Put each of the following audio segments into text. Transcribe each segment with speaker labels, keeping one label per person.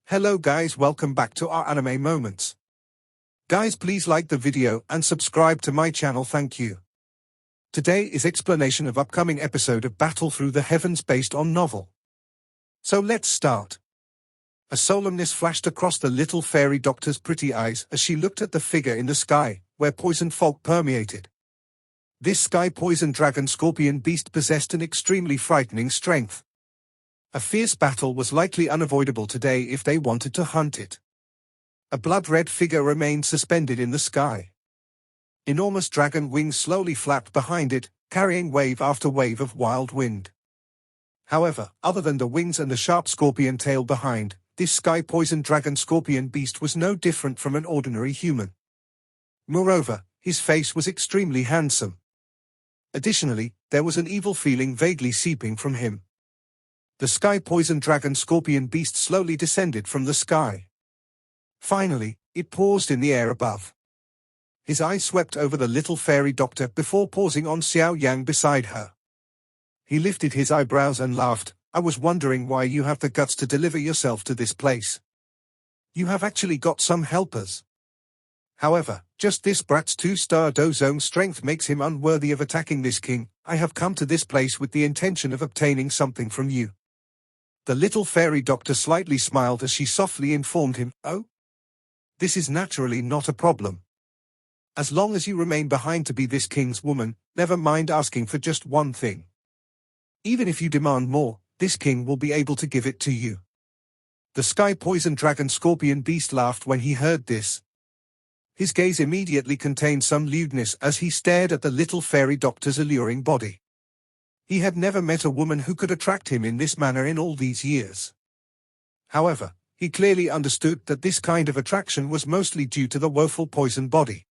Speaker 1: Hello guys, welcome back to our anime moments. Guys, please like the video and subscribe to my channel, thank you. Today is explanation of upcoming episode of Battle Through the Heavens based on novel. So let's start. A solemnness flashed across the little fairy doctor's pretty eyes as she looked at the figure in the sky, where poison fog permeated. This sky poison dragon scorpion beast possessed an extremely frightening strength. A fierce battle was likely unavoidable today if they wanted to hunt it. A blood-red figure remained suspended in the sky. Enormous dragon wings slowly flapped behind it, carrying wave after wave of wild wind. However, other than the wings and the sharp scorpion tail behind, this sky poison dragon scorpion beast was no different from an ordinary human. Moreover, his face was extremely handsome. Additionally, there was an evil feeling vaguely seeping from him. The sky poison dragon scorpion beast slowly descended from the sky. Finally, it paused in the air above. His eyes swept over the little fairy doctor before pausing on Xiao Yan beside her. He lifted his eyebrows and laughed. I was wondering why you have the guts to deliver yourself to this place. You have actually got some helpers. However, just this brat's 2-star dozone strength makes him unworthy of attacking this king. I have come to this place with the intention of obtaining something from you. The little fairy doctor slightly smiled as she softly informed him, "Oh? This is naturally not a problem. As long as you remain behind to be this king's woman, never mind asking for just one thing. Even if you demand more, this king will be able to give it to you." The sky poison dragon scorpion beast laughed when he heard this. His gaze immediately contained some lewdness as he stared at the little fairy doctor's alluring body. He had never met a woman who could attract him in this manner in all these years. However, he clearly understood that this kind of attraction was mostly due to the woeful poison body.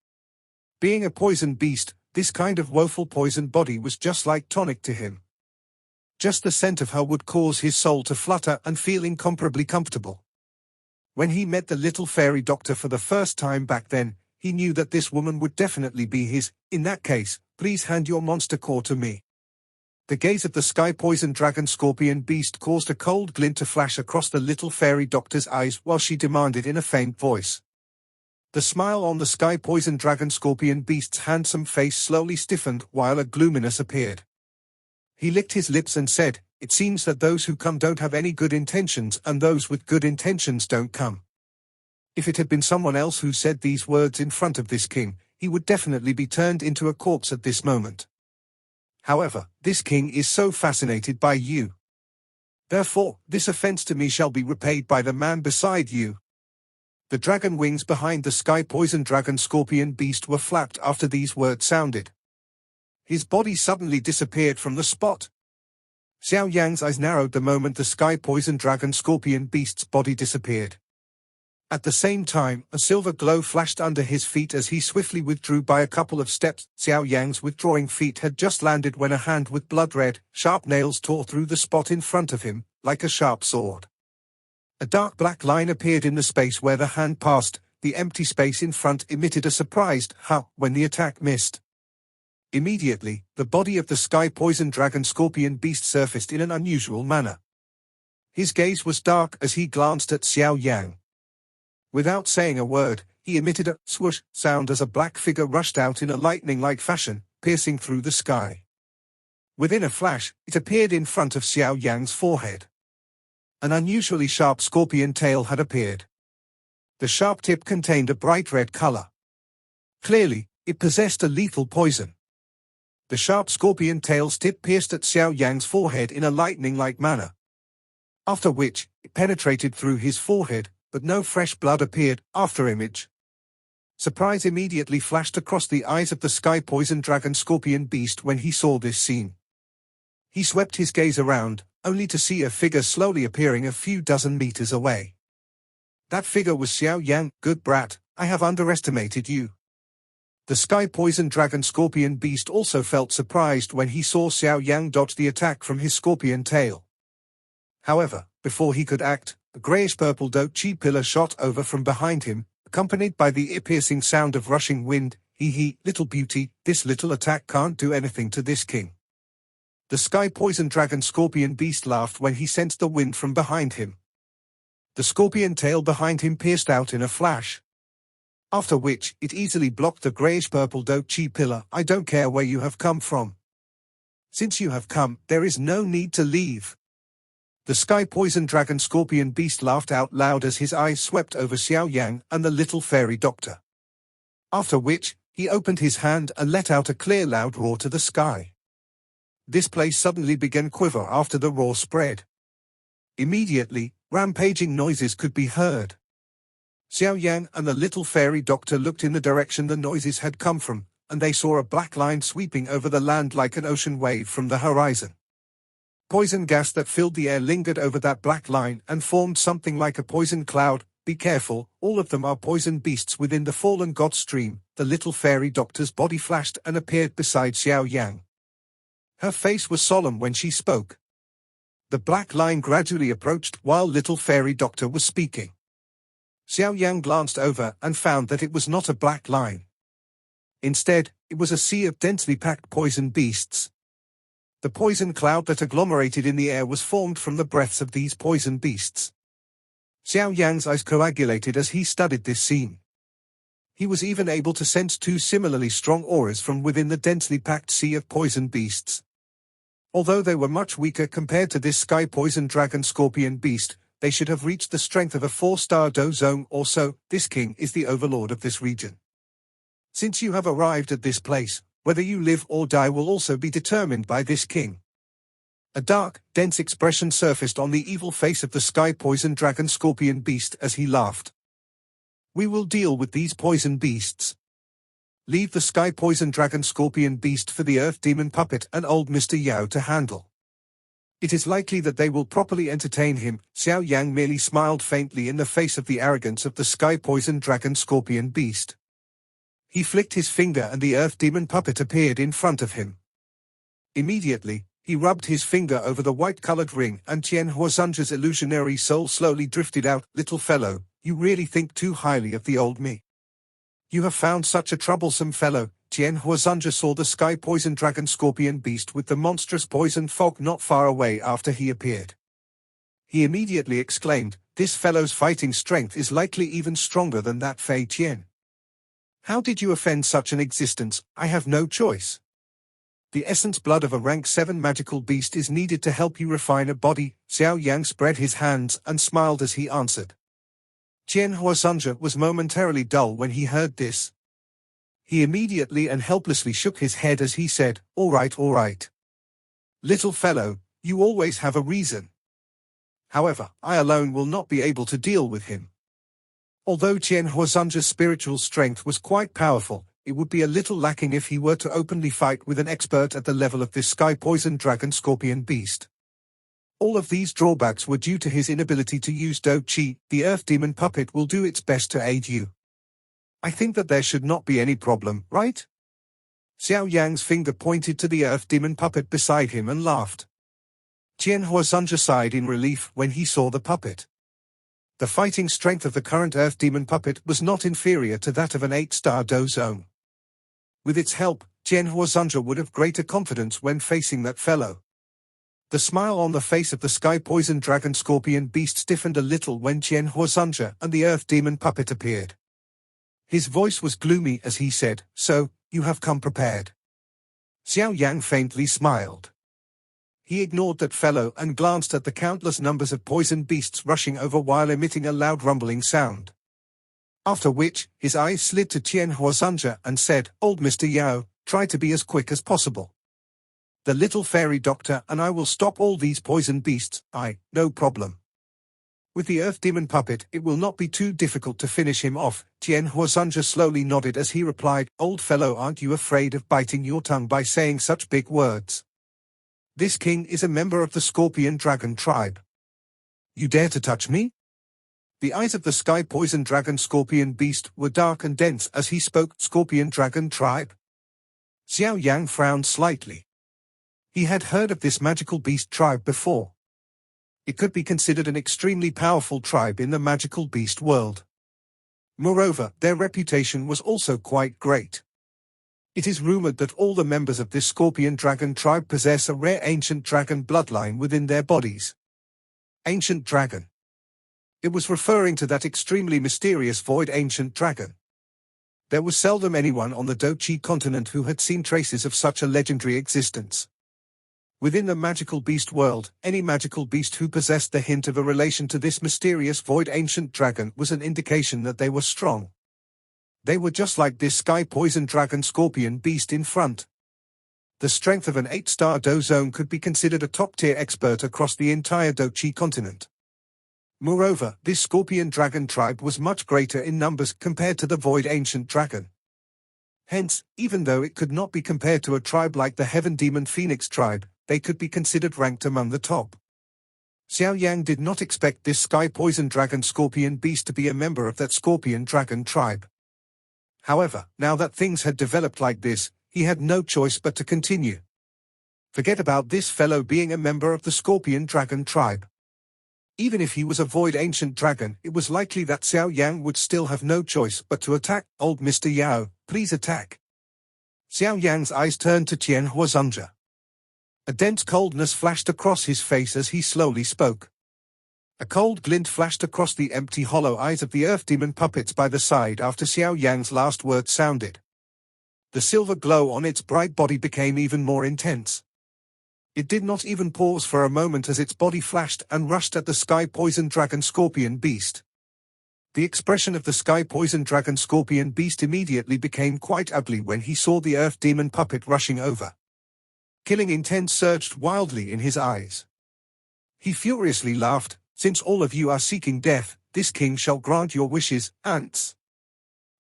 Speaker 1: Being a poison beast, this kind of woeful poison body was just like tonic to him. Just the scent of her would cause his soul to flutter and feel incomparably comfortable. When he met the little fairy doctor for the first time back then, he knew that this woman would definitely be his. In that case, please hand your monster core to me. The gaze of the sky poison dragon scorpion beast caused a cold glint to flash across the little fairy doctor's eyes while she demanded in a faint voice. The smile on the sky poison dragon scorpion beast's handsome face slowly stiffened while a gloominess appeared. He licked his lips and said, "It seems that those who come don't have any good intentions and those with good intentions don't come." If it had been someone else who said these words in front of this king, he would definitely be turned into a corpse at this moment. However, this king is so fascinated by you. Therefore, this offense to me shall be repaid by the man beside you. The dragon wings behind the sky poison dragon scorpion beast were flapped after these words sounded. His body suddenly disappeared from the spot. Xiao Yan's eyes narrowed the moment the sky poison dragon scorpion beast's body disappeared. At the same time, a silver glow flashed under his feet as he swiftly withdrew by a couple of steps. Xiao Yan's withdrawing feet had just landed when a hand with blood-red, sharp nails tore through the spot in front of him, like a sharp sword. A dark black line appeared in the space where the hand passed. The empty space in front emitted a surprised "ha" when the attack missed. Immediately, the body of the sky poison dragon scorpion beast surfaced in an unusual manner. His gaze was dark as he glanced at Xiao Yan. Without saying a word, he emitted a swoosh sound as a black figure rushed out in a lightning-like fashion, piercing through the sky. Within a flash, it appeared in front of Xiao Yan's forehead. An unusually sharp scorpion tail had appeared. The sharp tip contained a bright red color. Clearly, it possessed a lethal poison. The sharp scorpion tail's tip pierced at Xiao Yan's forehead in a lightning-like manner. After which, it penetrated through his forehead, but no fresh blood appeared. After image. Surprise immediately flashed across the eyes of the sky poison dragon scorpion beast when he saw this scene. He swept his gaze around, only to see a figure slowly appearing a few dozen meters away. That figure was Xiao Yan. "Good brat, I have underestimated you." The sky poison dragon scorpion beast also felt surprised when he saw Xiao Yan dodge the attack from his scorpion tail. However, before he could act, a grayish-purple chi pillar shot over from behind him, accompanied by the ear-piercing sound of rushing wind. Hee, little beauty, this little attack can't do anything to this king." The sky poison dragon scorpion beast laughed when he sensed the wind from behind him. The scorpion tail behind him pierced out in a flash, after which it easily blocked the greyish-purple Do-Chi pillar. I don't care where you have come from. Since you have come, there is no need to leave. The sky poison dragon scorpion beast laughed out loud as his eyes swept over Xiao Yan and the little fairy doctor. After which, he opened his hand and let out a clear loud roar to the sky. This place suddenly began quiver after the roar spread. Immediately, rampaging noises could be heard. Xiao Yan and the little fairy doctor looked in the direction the noises had come from, and they saw a black line sweeping over the land like an ocean wave from the horizon. Poison gas that filled the air lingered over that black line and formed something like a poison cloud. Be careful, all of them are poison beasts within the fallen god stream. The little fairy doctor's body flashed and appeared beside Xiao Yang. Her face was solemn when she spoke. The black line gradually approached while little fairy doctor was speaking. Xiao Yang glanced over and found that it was not a black line. Instead, it was a sea of densely packed poison beasts. The poison cloud that agglomerated in the air was formed from the breaths of these poison beasts. Xiao Yang's eyes coagulated as he studied this scene. He was even able to sense two similarly strong auras from within the densely packed sea of poison beasts. Although they were much weaker compared to this sky poison dragon scorpion beast, they should have reached the strength of a 4-star Do zone or so. This king is the overlord of this region. Since you have arrived at this place, whether you live or die will also be determined by this king. A dark, dense expression surfaced on the evil face of the sky poison dragon scorpion beast as he laughed. We will deal with these poison beasts. Leave the sky poison dragon scorpion beast for the earth demon puppet and old Mr. Yao to handle. It is likely that they will properly entertain him. Xiao Yang merely smiled faintly in the face of the arrogance of the sky poison dragon scorpion beast. He flicked his finger and the earth demon puppet appeared in front of him. Immediately, he rubbed his finger over the white-colored ring and Tian Huazunja's illusionary soul slowly drifted out. Little fellow, you really think too highly of the old me. You have found such a troublesome fellow. Tian Huazunja saw the sky poison dragon scorpion beast with the monstrous poison fog not far away after he appeared. He immediately exclaimed, this fellow's fighting strength is likely even stronger than that Fei Tian. How did you offend such an existence? I have no choice. The essence blood of a rank 7 magical beast is needed to help you refine a body. Xiao Yang spread his hands and smiled as he answered. Tian Huazunja was momentarily dull when he heard this. He immediately and helplessly shook his head as he said, all right. Little fellow, you always have a reason. However, I alone will not be able to deal with him. Although Tian Huazunja's spiritual strength was quite powerful, it would be a little lacking if he were to openly fight with an expert at the level of this sky poison dragon scorpion beast. All of these drawbacks were due to his inability to use Do-Chi. The earth demon puppet will do its best to aid you. I think that there should not be any problem, right? Xiao Yang's finger pointed to the earth demon puppet beside him and laughed. Tian Huazunja sighed in relief when he saw the puppet. The fighting strength of the current earth demon puppet was not inferior to that of an 8-star Do zone. With its help, Tian Huazunja would have greater confidence when facing that fellow. The smile on the face of the sky poison dragon scorpion beast stiffened a little when Tian Huazunja and the earth demon puppet appeared. His voice was gloomy as he said, so, you have come prepared. Xiao Yang faintly smiled. He ignored that fellow and glanced at the countless numbers of poison beasts rushing over while emitting a loud rumbling sound. After which, his eyes slid to Tian Huazunja and said, old Mr. Yao, try to be as quick as possible. The little fairy doctor and I will stop all these poison beasts. No problem. With the earth demon puppet, it will not be too difficult to finish him off. Tian Huazunja slowly nodded as he replied, old fellow, aren't you afraid of biting your tongue by saying such big words? This king is a member of the Scorpion Dragon tribe. You dare to touch me? The eyes of the sky poison dragon scorpion beast were dark and dense as he spoke. Scorpion Dragon tribe? Xiao Yang frowned slightly. He had heard of this magical beast tribe before. It could be considered an extremely powerful tribe in the magical beast world. Moreover, their reputation was also quite great. It is rumored that all the members of this Scorpion Dragon tribe possess a rare ancient dragon bloodline within their bodies. Ancient dragon. It was referring to that extremely mysterious void ancient dragon. There was seldom anyone on the Dochi continent who had seen traces of such a legendary existence. Within the magical beast world, any magical beast who possessed the hint of a relation to this mysterious void ancient dragon was an indication that they were strong. They were just like this sky poison dragon scorpion beast in front. The strength of an 8-star Dozone could be considered a top-tier expert across the entire Dochi continent. Moreover, this scorpion dragon tribe was much greater in numbers compared to the void ancient dragon. Hence, even though it could not be compared to a tribe like the Heaven Demon Phoenix tribe, they could be considered ranked among the top. Xiao Yan did not expect this sky poison dragon scorpion beast to be a member of that scorpion dragon tribe. However, now that things had developed like this, he had no choice but to continue. Forget about this fellow being a member of the scorpion dragon tribe. Even if he was a void ancient dragon, it was likely that Xiao Yan would still have no choice but to attack. Old Mr. Yao, please attack. Xiao Yan's eyes turned to Qian Huazunja. A dense coldness flashed across his face as he slowly spoke. A cold glint flashed across the empty hollow eyes of the earth demon puppets by the side after Xiao Yan's last word sounded. The silver glow on its bright body became even more intense. It did not even pause for a moment as its body flashed and rushed at the sky poison dragon scorpion beast. The expression of the sky poison dragon scorpion beast immediately became quite ugly when he saw the earth demon puppet rushing over. Killing intent surged wildly in his eyes. He furiously laughed, "Since all of you are seeking death, this king shall grant your wishes, ants."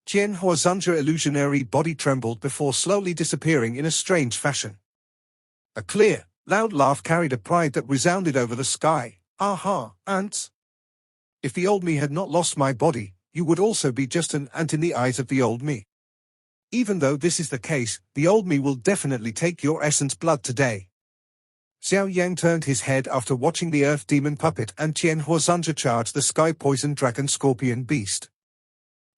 Speaker 1: Qian Huazunja illusionary body trembled before slowly disappearing in a strange fashion. A clear, loud laugh carried a pride that resounded over the sky. "Aha, ants! If the old me had not lost my body, you would also be just an ant in the eyes of the old me. Even though this is the case, the old me will definitely take your essence blood today." Xiao Yan turned his head after watching the earth demon puppet and Qian Huazunja charge the sky poison dragon scorpion beast.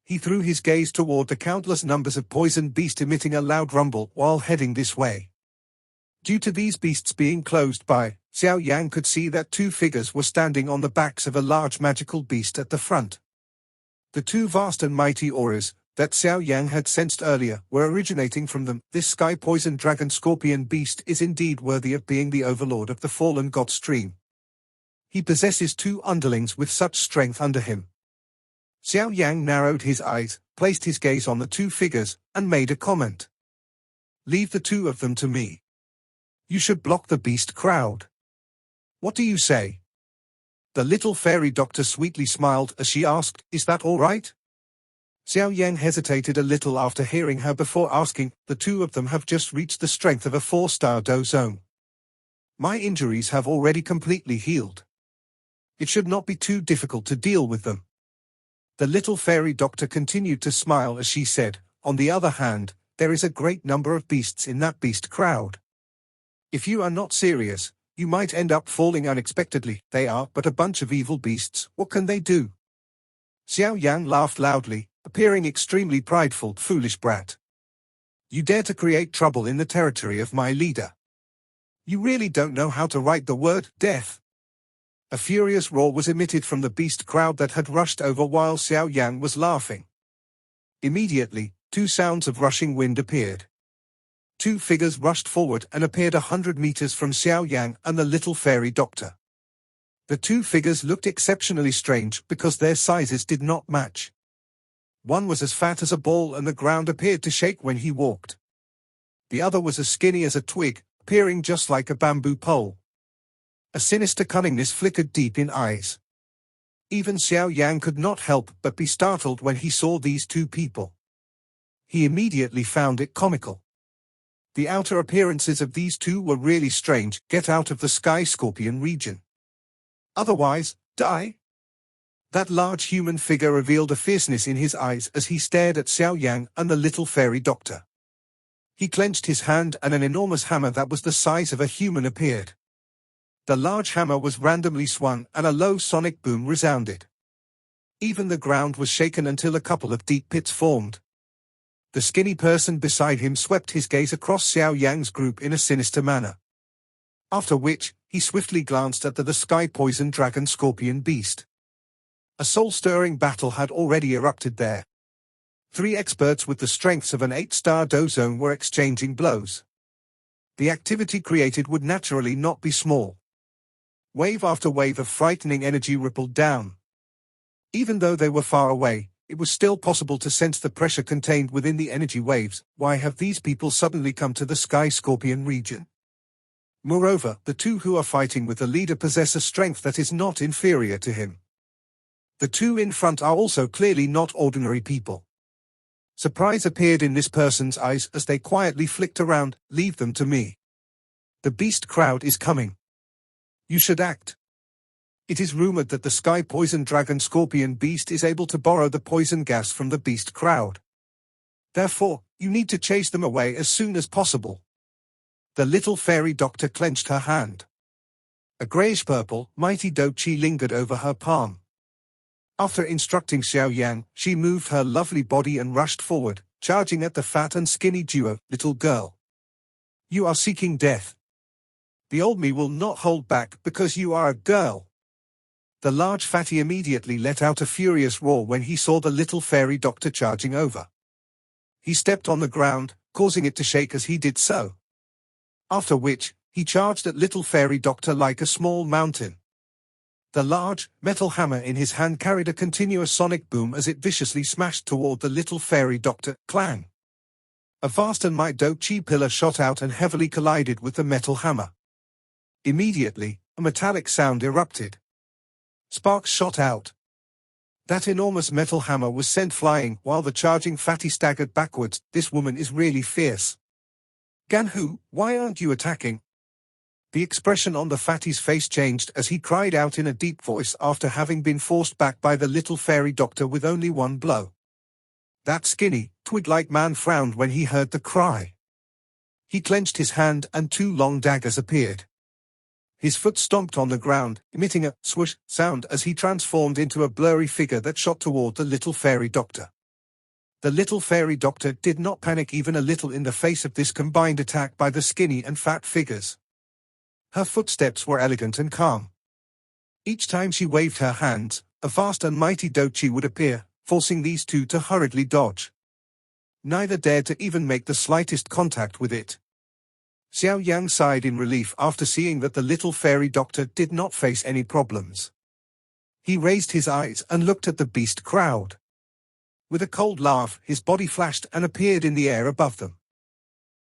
Speaker 1: He threw his gaze toward the countless numbers of poison beast emitting a loud rumble while heading this way. Due to these beasts being closed by, Xiao Yan could see that two figures were standing on the backs of a large magical beast at the front. The two vast and mighty auras that Xiao Yan had sensed earlier were originating from them. This sky poison dragon scorpion beast is indeed worthy of being the overlord of the fallen god stream. He possesses two underlings with such strength under him. Xiao Yan narrowed his eyes, placed his gaze on the two figures, and made a comment. "Leave the two of them to me. You should block the beast crowd. What do you say?" The little fairy doctor sweetly smiled as she asked, "Is that all right?" Xiao Yan hesitated a little after hearing her before asking, "The two of them have just reached the strength of a 4-star Dozone. My injuries have already completely healed. It should not be too difficult to deal with them." The little fairy doctor continued to smile as she said, "On the other hand, there is a great number of beasts in that beast crowd. If you are not serious, you might end up falling unexpectedly. They are but a bunch of evil beasts. What can they do?" Xiao Yan laughed loudly, appearing extremely prideful. "Foolish brat. You dare to create trouble in the territory of my leader. You really don't know how to write the word death." A furious roar was emitted from the beast crowd that had rushed over while Xiao Yan was laughing. Immediately, two sounds of rushing wind appeared. Two figures rushed forward and appeared 100 meters from Xiao Yan and the little fairy doctor. The two figures looked exceptionally strange because their sizes did not match. One was as fat as a ball and the ground appeared to shake when he walked. The other was as skinny as a twig, appearing just like a bamboo pole. A sinister cunningness flickered deep in eyes. Even Xiao Yan could not help but be startled when he saw these two people. He immediately found it comical. The outer appearances of these two were really strange. "Get out of the Sky Scorpion region. Otherwise, die." That large human figure revealed a fierceness in his eyes as he stared at Xiao Yan and the little fairy doctor. He clenched his hand and an enormous hammer that was the size of a human appeared. The large hammer was randomly swung and a low sonic boom resounded. Even the ground was shaken until a couple of deep pits formed. The skinny person beside him swept his gaze across Xiao Yan's group in a sinister manner. After which, he swiftly glanced at the sky poison dragon scorpion beast. A soul-stirring battle had already erupted there. 3 experts with the strengths of an 8-star dozone were exchanging blows. The activity created would naturally not be small. Wave after wave of frightening energy rippled down. Even though they were far away, it was still possible to sense the pressure contained within the energy waves. Why have these people suddenly come to the Sky Scorpion region? Moreover, the 2 who are fighting with the leader possess a strength that is not inferior to him. The 2 in front are also clearly not ordinary people. Surprise appeared in this person's eyes as they quietly flicked around. Leave them to me. The beast crowd is coming. You should act. It is rumored that the Sky Poison Dragon Scorpion Beast is able to borrow the poison gas from the beast crowd. Therefore, you need to chase them away as soon as possible. The little fairy doctor clenched her hand. A grayish-purple, mighty dochi lingered over her palm. After instructing Xiao Yan, she moved her lovely body and rushed forward, charging at the fat and skinny duo. Little girl. You are seeking death. The old me will not hold back because you are a girl. The large fatty immediately let out a furious roar when he saw the little fairy doctor charging over. He stepped on the ground, causing it to shake as he did so. After which, he charged at little fairy doctor like a small mountain. The large, metal hammer in his hand carried a continuous sonic boom as it viciously smashed toward the little fairy doctor. Clang! A vast and mighty dochi pillar shot out and heavily collided with the metal hammer. Immediately, a metallic sound erupted. Sparks shot out. That enormous metal hammer was sent flying while the charging fatty staggered backwards. This woman is really fierce. Ganhu, why aren't you attacking? The expression on the fatty's face changed as he cried out in a deep voice after having been forced back by the little fairy doctor with only 1 blow. That skinny, twig-like man frowned when he heard the cry. He clenched his hand and 2 long daggers appeared. His foot stomped on the ground, emitting a swoosh sound as he transformed into a blurry figure that shot toward the little fairy doctor. The little fairy doctor did not panic even a little in the face of this combined attack by the skinny and fat figures. Her footsteps were elegant and calm. Each time she waved her hands, a vast and mighty dochi would appear, forcing these 2 to hurriedly dodge. Neither dared to even make the slightest contact with it. Xiao Yan sighed in relief after seeing that the little fairy doctor did not face any problems. He raised his eyes and looked at the beast crowd. With a cold laugh, his body flashed and appeared in the air above them.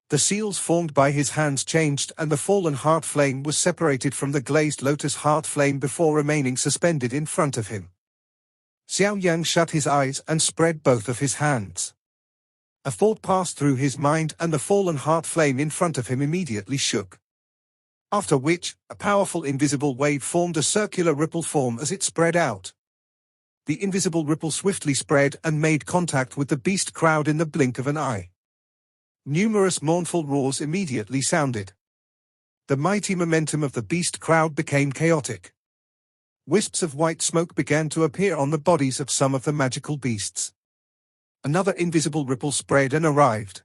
Speaker 1: The seals formed by his hands changed and the fallen heart flame was separated from the glazed lotus heart flame before remaining suspended in front of him. Xiao Yan shut his eyes and spread both of his hands. A thought passed through his mind and the fallen heart flame in front of him immediately shook. After which, a powerful invisible wave formed a circular ripple form as it spread out. The invisible ripple swiftly spread and made contact with the beast crowd in the blink of an eye. Numerous mournful roars immediately sounded. The mighty momentum of the beast crowd became chaotic. Wisps of white smoke began to appear on the bodies of some of the magical beasts. Another invisible ripple spread and arrived.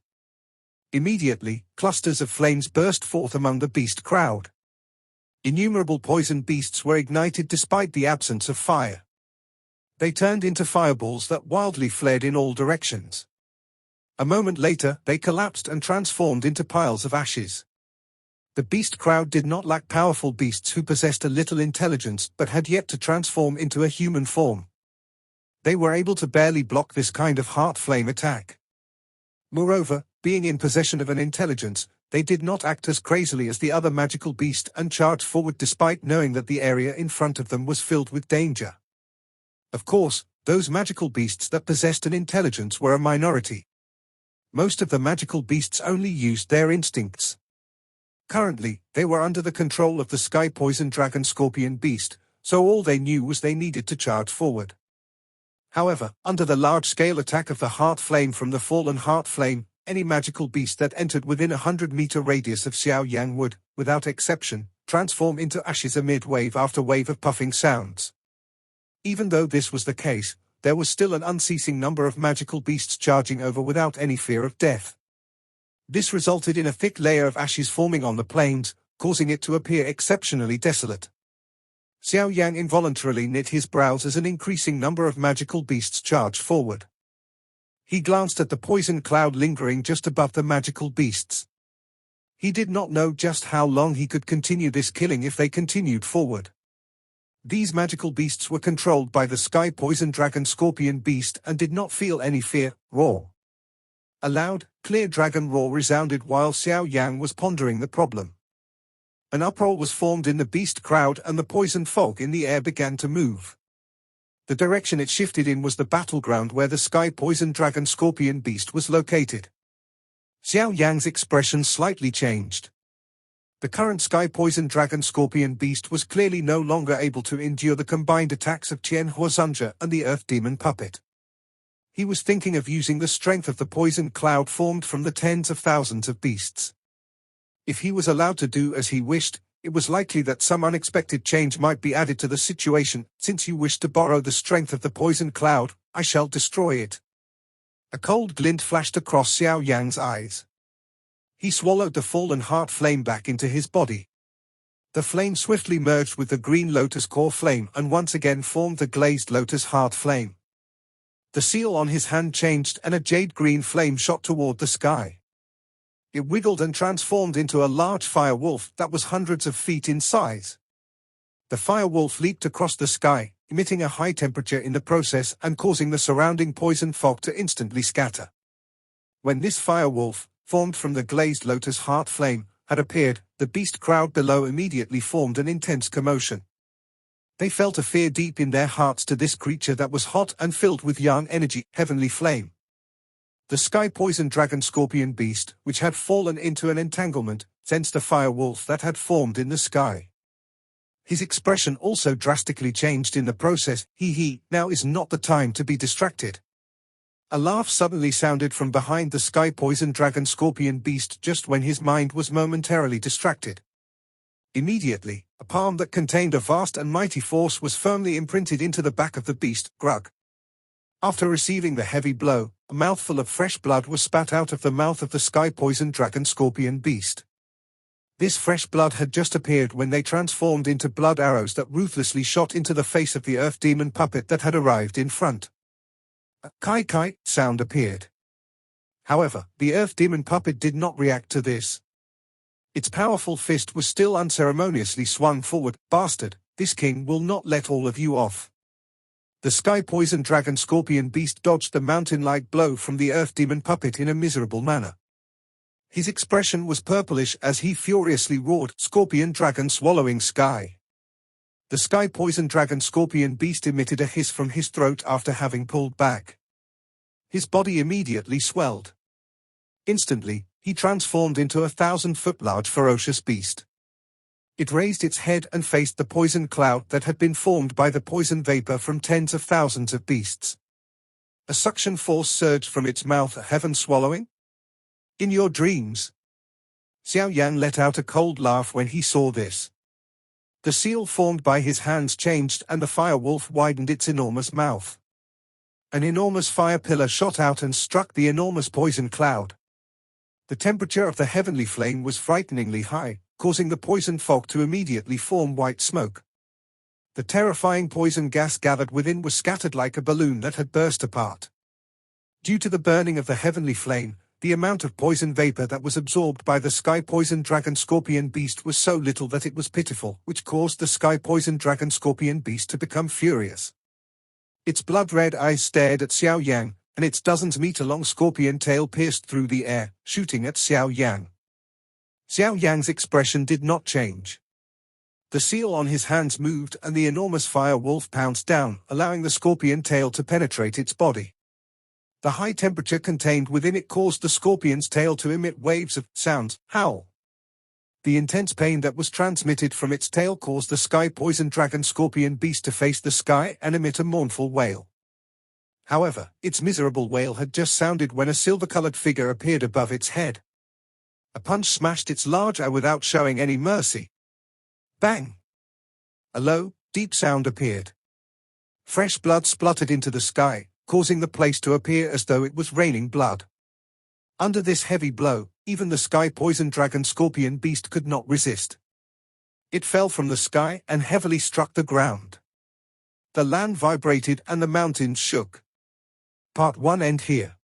Speaker 1: Immediately, clusters of flames burst forth among the beast crowd. Innumerable poison beasts were ignited despite the absence of fire. They turned into fireballs that wildly fled in all directions. A moment later, they collapsed and transformed into piles of ashes. The beast crowd did not lack powerful beasts who possessed a little intelligence but had yet to transform into a human form. They were able to barely block this kind of heart flame attack. Moreover, being in possession of an intelligence, they did not act as crazily as the other magical beast and charged forward despite knowing that the area in front of them was filled with danger. Of course, those magical beasts that possessed an intelligence were a minority. Most of the magical beasts only used their instincts. Currently, they were under the control of the Sky Poison Dragon Scorpion Beast, so all they knew was they needed to charge forward. However, under the large-scale attack of the heart flame from the fallen heart flame, any magical beast that entered within a 100-meter radius of Xiao Yan would, without exception, transform into ashes amid wave after wave of puffing sounds. Even though this was the case, there was still an unceasing number of magical beasts charging over without any fear of death. This resulted in a thick layer of ashes forming on the plains, causing it to appear exceptionally desolate. Xiao Yan involuntarily knit his brows as an increasing number of magical beasts charged forward. He glanced at the poison cloud lingering just above the magical beasts. He did not know just how long he could continue this killing if they continued forward. These magical beasts were controlled by the sky poison dragon scorpion beast and did not feel any fear. Roar. A loud, clear dragon roar resounded while Xiao Yan was pondering the problem. An uproar was formed in the beast crowd and the poison fog in the air began to move. The direction it shifted in was the battleground where the sky poison dragon scorpion beast was located. Xiao Yan's expression slightly changed. The current sky poison dragon scorpion beast was clearly no longer able to endure the combined attacks of Qian Huazunja and the earth demon puppet. He was thinking of using the strength of the poison cloud formed from the tens of thousands of beasts. If he was allowed to do as he wished, it was likely that some unexpected change might be added to the situation. Since you wish to borrow the strength of the poison cloud, I shall destroy it. A cold glint flashed across Xiao Yan's eyes. He swallowed the fallen heart flame back into his body. The flame swiftly merged with the green lotus core flame and once again formed the glazed lotus heart flame. The seal on his hand changed and a jade green flame shot toward the sky. It wiggled and transformed into a large fire wolf that was hundreds of feet in size. The fire wolf leaped across the sky, emitting a high temperature in the process and causing the surrounding poison fog to instantly scatter. When this fire wolf, formed from the glazed lotus heart flame, had appeared, the beast crowd below immediately formed an intense commotion. They felt a fear deep in their hearts to this creature that was hot and filled with young energy, heavenly flame. The sky poison dragon scorpion beast, which had fallen into an entanglement, sensed a fire wolf that had formed in the sky. His expression also drastically changed in the process. Now is not the time to be distracted. A laugh suddenly sounded from behind the sky poison dragon scorpion beast just when his mind was momentarily distracted. Immediately, a palm that contained a vast and mighty force was firmly imprinted into the back of the beast. Grug. After receiving the heavy blow, a mouthful of fresh blood was spat out of the mouth of the sky poison dragon scorpion beast. This fresh blood had just appeared when they transformed into blood arrows that ruthlessly shot into the face of the earth demon puppet that had arrived in front. A kai-kai sound appeared. However, the earth demon puppet did not react to this. Its powerful fist was still unceremoniously swung forward. Bastard, this king will not let all of you off. The sky poison dragon scorpion beast dodged the mountain-like blow from the earth demon puppet in a miserable manner. His expression was purplish as he furiously roared, "Scorpion dragon swallowing sky." The sky poison dragon scorpion beast emitted a hiss from his throat after having pulled back. His body immediately swelled. Instantly, he transformed into a 1,000-foot large ferocious beast. It raised its head and faced the poison cloud that had been formed by the poison vapor from tens of thousands of beasts. A suction force surged from its mouth. A heaven swallowing? In your dreams? Xiao Yan let out a cold laugh when he saw this. The seal formed by his hands changed and the fire wolf widened its enormous mouth. An enormous fire pillar shot out and struck the enormous poison cloud. The temperature of the heavenly flame was frighteningly high, causing the poison fog to immediately form white smoke. The terrifying poison gas gathered within was scattered like a balloon that had burst apart. Due to the burning of the heavenly flame, the amount of poison vapor that was absorbed by the sky poison dragon scorpion beast was so little that it was pitiful, which caused the sky poison dragon scorpion beast to become furious. Its blood-red eyes stared at Xiao Yan, and its dozens-meter-long scorpion tail pierced through the air, shooting at Xiao Yan. Xiao Yan's expression did not change. The seal on his hands moved and the enormous fire wolf pounced down, allowing the scorpion tail to penetrate its body. The high temperature contained within it caused the scorpion's tail to emit waves of sounds. Howl. The intense pain that was transmitted from its tail caused the sky poison dragon scorpion beast to face the sky and emit a mournful wail. However, its miserable wail had just sounded when a silver-colored figure appeared above its head. A punch smashed its large eye without showing any mercy. Bang! A low, deep sound appeared. Fresh blood spluttered into the sky, causing the place to appear as though it was raining blood. Under this heavy blow, even the sky poison dragon scorpion beast could not resist. It fell from the sky and heavily struck the ground. The land vibrated and the mountains shook. Part 1 end here.